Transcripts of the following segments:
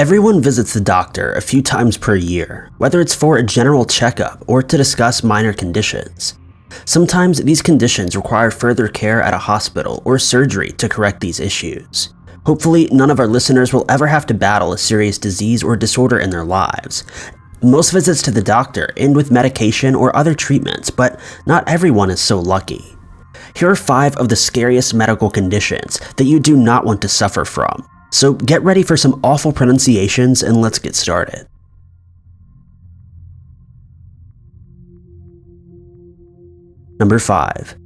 Everyone visits the doctor a few times per year, whether it's for a general checkup or to discuss minor conditions. Sometimes these conditions require further care at a hospital or surgery to correct these issues. Hopefully, none of our listeners will ever have to battle a serious disease or disorder in their lives. Most visits to the doctor end with medication or other treatments, but not everyone is so lucky. Here are 5 of the scariest medical conditions that you do not want to suffer from. So get ready for some awful pronunciations and let's get started. Number 5.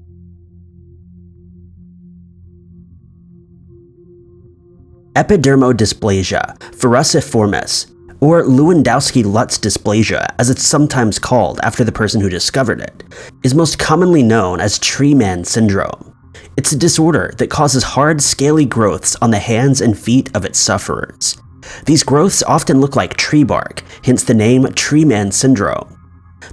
Epidermodysplasia verruciformis, or Lewandowski-Lutz dysplasia, as it's sometimes called after the person who discovered it, is most commonly known as Treeman Syndrome. It's a disorder that causes hard, scaly growths on the hands and feet of its sufferers. These growths often look like tree bark, hence the name Treeman Syndrome.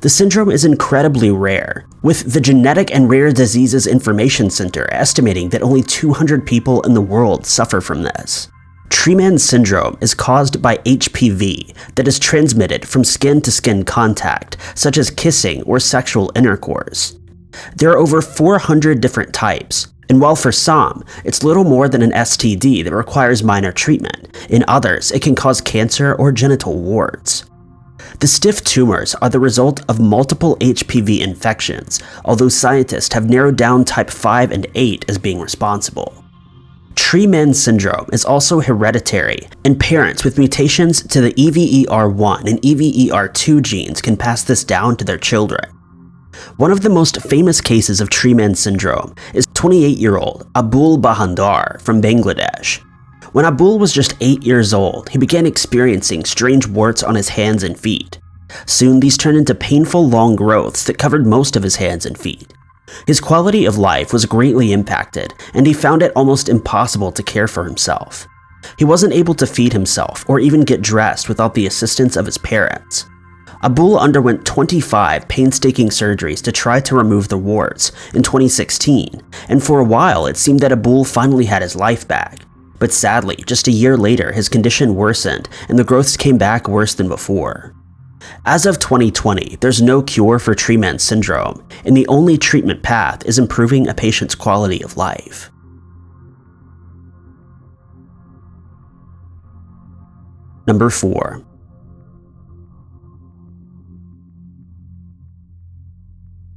The syndrome is incredibly rare, with the Genetic and Rare Diseases Information Center estimating that only 200 people in the world suffer from this. Treeman Syndrome is caused by HPV that is transmitted from skin-to-skin contact, such as kissing or sexual intercourse. There are over 400 different types, and while for some, it's little more than an STD that requires minor treatment, in others it can cause cancer or genital warts. The stiff tumors are the result of multiple HPV infections, although scientists have narrowed down type 5 and 8 as being responsible. Treeman syndrome is also hereditary, and parents with mutations to the EVER1 and EVER2 genes can pass this down to their children. One of the most famous cases of Treeman syndrome is 28-year-old Abul Bahandar from Bangladesh. When Abul was just 8 years old, he began experiencing strange warts on his hands and feet. Soon these turned into painful long growths that covered most of his hands and feet. His quality of life was greatly impacted, and he found it almost impossible to care for himself. He wasn't able to feed himself or even get dressed without the assistance of his parents. Abul underwent 25 painstaking surgeries to try to remove the warts in 2016, and for a while it seemed that Abul finally had his life back. But sadly, just a year later, his condition worsened and the growths came back worse than before. As of 2020, there's no cure for Treeman syndrome, and the only treatment path is improving a patient's quality of life. Number 4.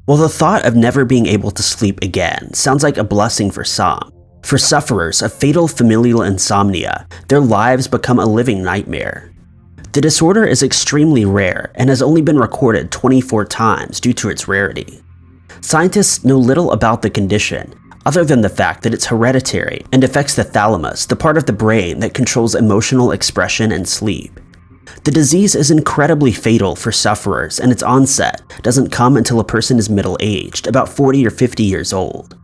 While the thought of never being able to sleep again sounds like a blessing for some, for sufferers of fatal familial insomnia, their lives become a living nightmare. The disorder is extremely rare and has only been recorded 24 times due to its rarity. Scientists know little about the condition, other than the fact that it's hereditary and affects the thalamus, the part of the brain that controls emotional expression and sleep. The disease is incredibly fatal for sufferers, and its onset doesn't come until a person is middle-aged, about 40 or 50 years old.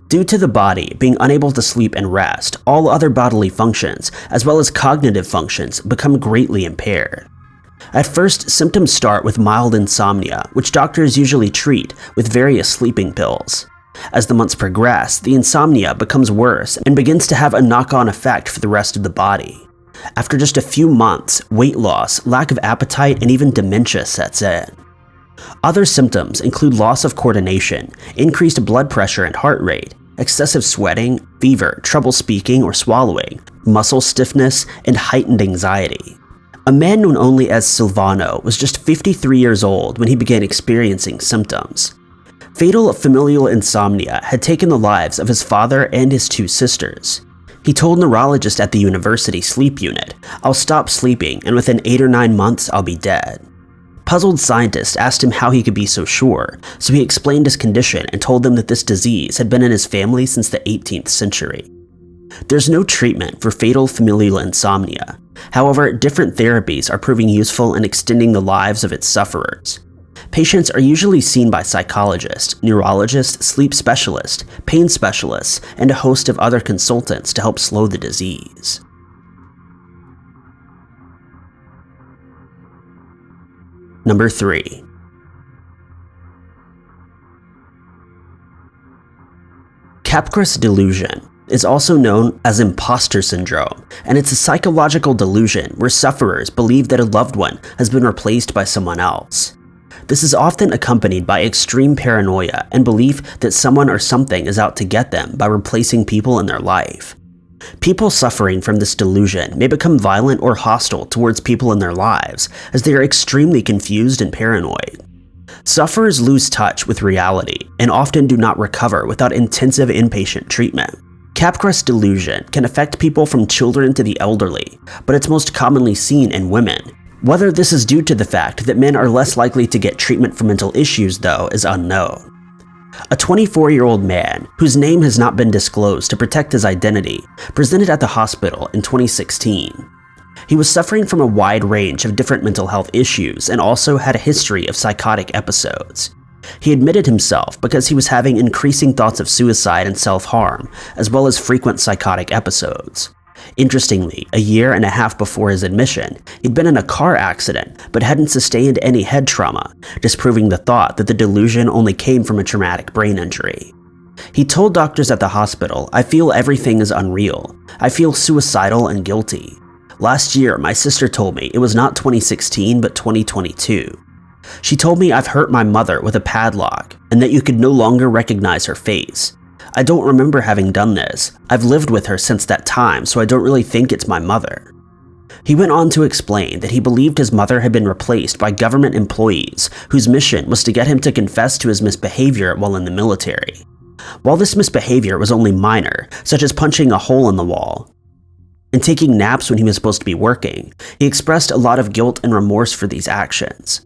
Due to the body being unable to sleep and rest, all other bodily functions, as well as cognitive functions, become greatly impaired. At first, symptoms start with mild insomnia, which doctors usually treat with various sleeping pills. As the months progress, the insomnia becomes worse and begins to have a knock-on effect for the rest of the body. After just a few months, weight loss, lack of appetite, and even dementia sets in. Other symptoms include loss of coordination, increased blood pressure and heart rate, excessive sweating, fever, trouble speaking or swallowing, muscle stiffness, and heightened anxiety. A man known only as Silvano was just 53 years old when he began experiencing symptoms. Fatal familial insomnia had taken the lives of his father and his 2 sisters. He told neurologists at the university sleep unit, "I'll stop sleeping and within 8 or 9 months I'll be dead." Puzzled scientists asked him how he could be so sure, so he explained his condition and told them that this disease had been in his family since the 18th century. There's no treatment for fatal familial insomnia. However, different therapies are proving useful in extending the lives of its sufferers. Patients are usually seen by psychologists, neurologists, sleep specialists, pain specialists, and a host of other consultants to help slow the disease. Number 3. Capgras Delusion, is also known as imposter syndrome, and it's a psychological delusion where sufferers believe that a loved one has been replaced by someone else. This is often accompanied by extreme paranoia and belief that someone or something is out to get them by replacing people in their life. People suffering from this delusion may become violent or hostile towards people in their lives as they are extremely confused and paranoid. Sufferers lose touch with reality and often do not recover without intensive inpatient treatment. Capgras Delusion can affect people from children to the elderly, but it's most commonly seen in women. Whether this is due to the fact that men are less likely to get treatment for mental issues, though, is unknown. A 24-year-old man, whose name has not been disclosed to protect his identity, presented at the hospital in 2016. He was suffering from a wide range of different mental health issues and also had a history of psychotic episodes. He admitted himself because he was having increasing thoughts of suicide and self-harm, as well as frequent psychotic episodes. Interestingly, a year and a half before his admission, he'd been in a car accident but hadn't sustained any head trauma, disproving the thought that the delusion only came from a traumatic brain injury. He told doctors at the hospital, "I feel everything is unreal. I feel suicidal and guilty. Last year, my sister told me it was not 2016 but 2022. She told me I've hurt my mother with a padlock and that you could no longer recognize her face. I don't remember having done this. I've lived with her since that time, so I don't really think it's my mother." He went on to explain that he believed his mother had been replaced by government employees whose mission was to get him to confess to his misbehavior while in the military. While this misbehavior was only minor, such as punching a hole in the wall and taking naps when he was supposed to be working, he expressed a lot of guilt and remorse for these actions.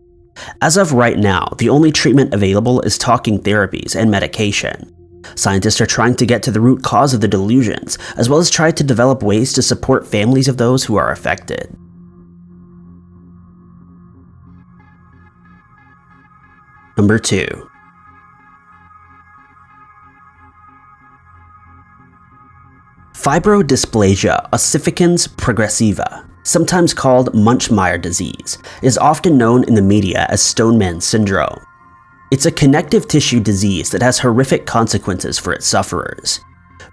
As of right now, the only treatment available is talking therapies and medication. Scientists are trying to get to the root cause of the delusions, as well as try to develop ways to support families of those who are affected. Number 2. Fibrodysplasia ossificans progressiva, sometimes called Munchmeyer disease, is often known in the media as Stoneman Syndrome. It's a connective tissue disease that has horrific consequences for its sufferers.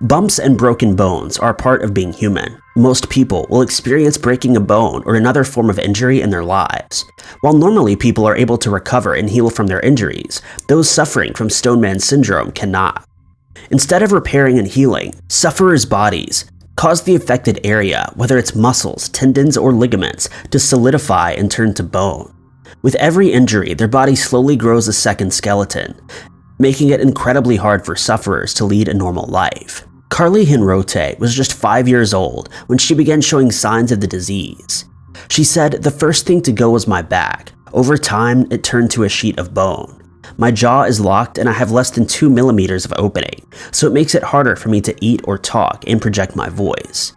Bumps and broken bones are a part of being human. Most people will experience breaking a bone or another form of injury in their lives. While normally people are able to recover and heal from their injuries, those suffering from Stoneman Syndrome cannot. Instead of repairing and healing, sufferers' bodies cause the affected area, whether it's muscles, tendons, or ligaments, to solidify and turn to bone. With every injury, their body slowly grows a second skeleton, making it incredibly hard for sufferers to lead a normal life. Carly Henrote was just 5 years old when she began showing signs of the disease. She said, "The first thing to go was my back. Over time, it turned to a sheet of bone. My jaw is locked and I have less than 2 millimeters of opening, so it makes it harder for me to eat or talk and project my voice."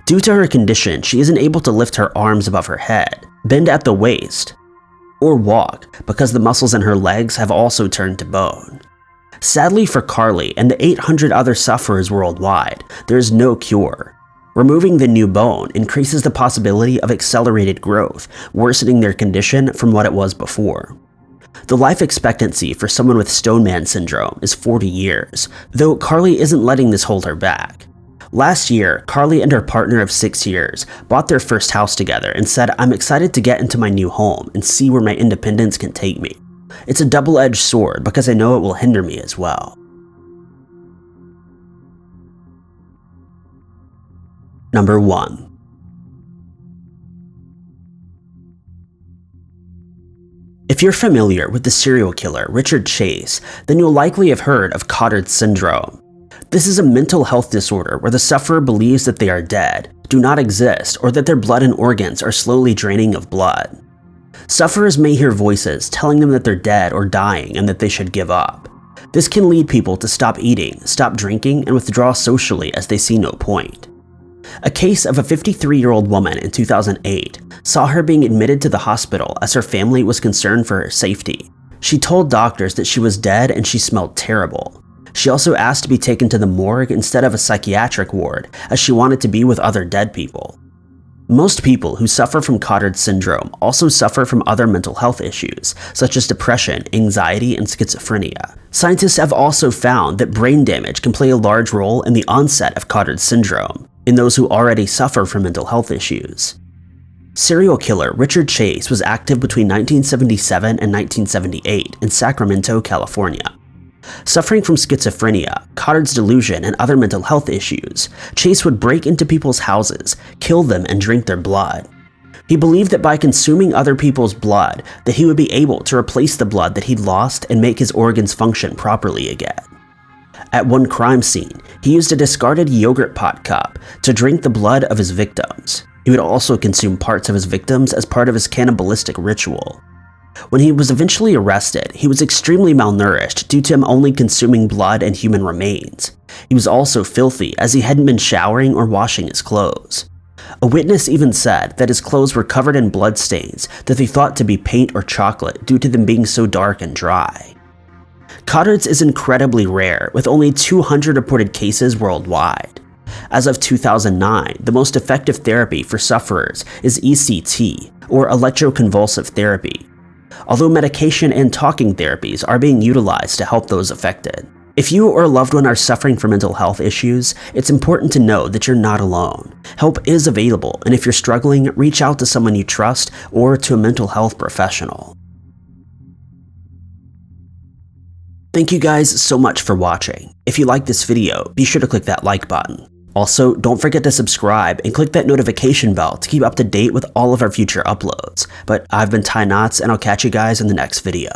Due to her condition, she isn't able to lift her arms above her head, bend at the waist, or walk because the muscles in her legs have also turned to bone. Sadly for Carly and the 800 other sufferers worldwide, there is no cure. Removing the new bone increases the possibility of accelerated growth, worsening their condition from what it was before. The life expectancy for someone with Stoneman Syndrome is 40 years, though Carly isn't letting this hold her back. Last year, Carly and her partner of 6 years bought their first house together and said, "I'm excited to get into my new home and see where my independence can take me. It's a double-edged sword because I know it will hinder me as well." Number 1. If you're familiar with the serial killer Richard Chase, then you'll likely have heard of Cottard Syndrome. This is a mental health disorder where the sufferer believes that they are dead, do not exist, or that their blood and organs are slowly draining of blood. Sufferers may hear voices telling them that they're dead or dying and that they should give up. This can lead people to stop eating, stop drinking, and withdraw socially as they see no point. A case of a 53-year-old woman in 2008 saw her being admitted to the hospital as her family was concerned for her safety. She told doctors that she was dead and she smelled terrible. She also asked to be taken to the morgue instead of a psychiatric ward, as she wanted to be with other dead people. Most people who suffer from Cottard syndrome also suffer from other mental health issues, such as depression, anxiety, and schizophrenia. Scientists have also found that brain damage can play a large role in the onset of Cottard Syndrome in those who already suffer from mental health issues. Serial killer Richard Chase was active between 1977 and 1978 in Sacramento, California. Suffering from schizophrenia, Cottard's delusion, and other mental health issues, Chase would break into people's houses, kill them, and drink their blood. He believed that by consuming other people's blood, that he would be able to replace the blood that he'd lost and make his organs function properly again. At one crime scene, he used a discarded yogurt pot cup to drink the blood of his victims. He would also consume parts of his victims as part of his cannibalistic ritual. When he was eventually arrested, he was extremely malnourished due to him only consuming blood and human remains. He was also filthy as he hadn't been showering or washing his clothes. A witness even said that his clothes were covered in bloodstains that they thought to be paint or chocolate due to them being so dark and dry. Cottard's is incredibly rare, with only 200 reported cases worldwide. As of 2009, the most effective therapy for sufferers is ECT, or electroconvulsive therapy, although medication and talking therapies are being utilized to help those affected. If you or a loved one are suffering from mental health issues, it's important to know that you're not alone. Help is available, and if you're struggling, reach out to someone you trust or to a mental health professional. Thank you guys so much for watching. If you like this video, be sure to click that like button. Also, don't forget to subscribe and click that notification bell to keep up to date with all of our future uploads. But I've been Ty Knotts, and I'll catch you guys in the next video.